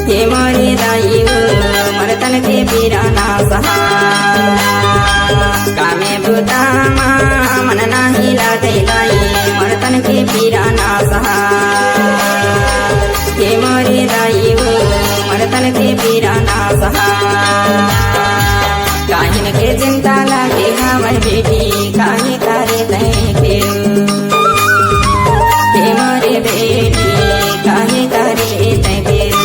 हे मोरे दाई हो मर्तन के पीराना सहाय कामे भूतामा मन नाही लागे गाई मर्तन के पीराना सहाय हे मोरे दाई हो मर्तन के पीराना सहाय काहिन के चिंता लागे हमार बेटी काहे करे तय खेल हे मोरे बेटी काहे करे तय खेल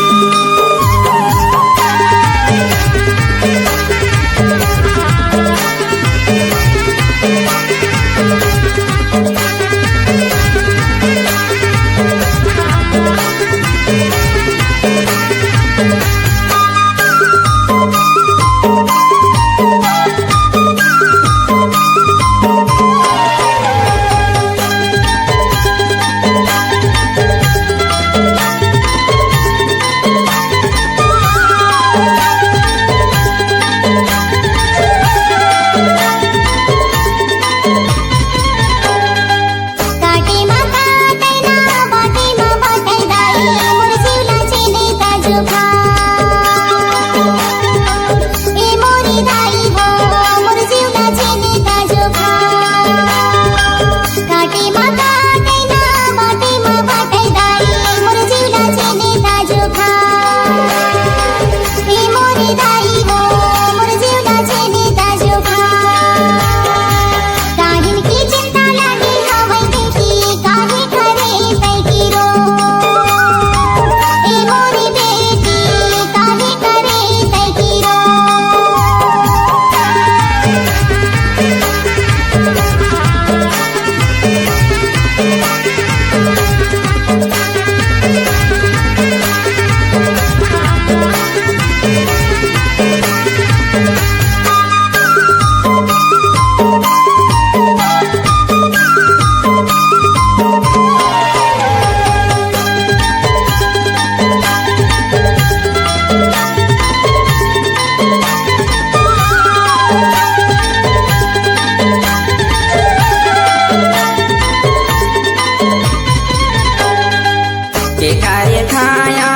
के कार्य थाया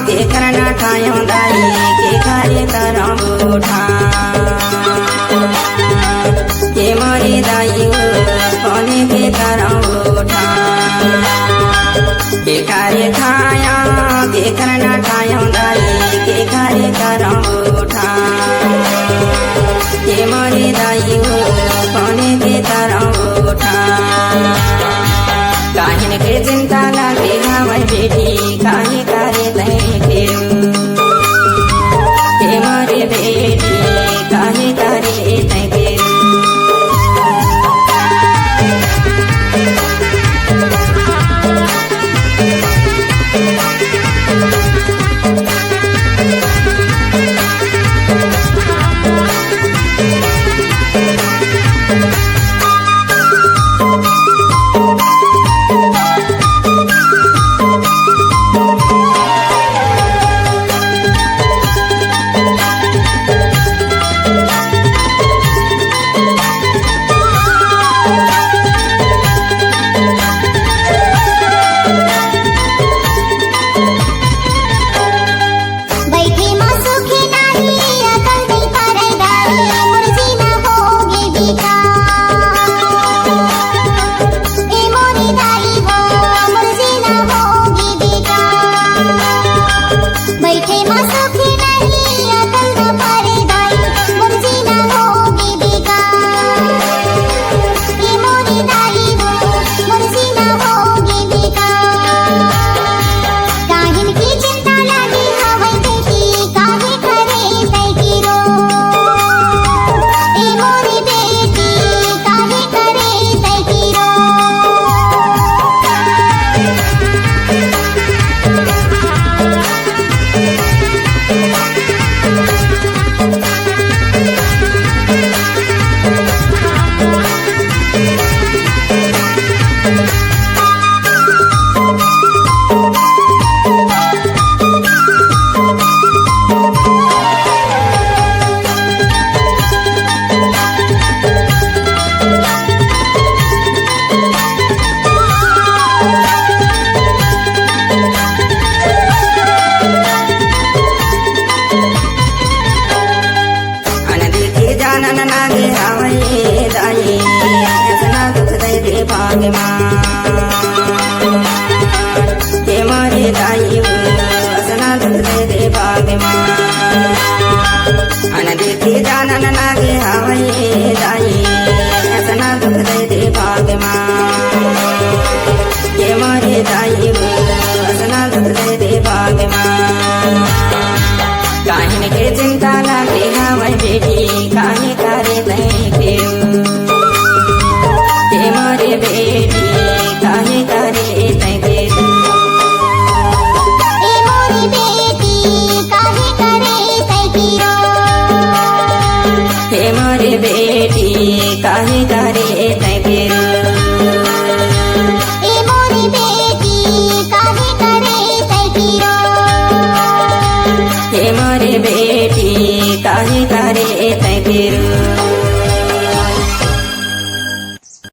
के करना ठायो दाई के कार्य करम उठा के मोरे दाई हो कोने के करम उठा के कार्य थाया के करना ठायो दाई के कार्य करम उठा के मोरे दाई हो कोने के करम उठा काहिन के चिंता लागे हमर बेटी काहे करे तै फेरू हे मोरे बेटी काहे करे तै फेरू हे मोरे दाई असना दुख दे भाग अन देखी जानन लागे हवये दाई असना दुख दे भाग हे मोरे दाई असना दुख दे भाग काहिन के चिंता लागे हवय बेटी काहे करे तै फेरू हे मोरे बेटी काहे करे तै फेरू हे मोरे बेटी काहे करे तै फेरू हे मोरे बेटी काहे करे तै फेरू हे मोरे बेटी काहे करे तै फेरू हे मोरे बेटी काहे करे तै फेरू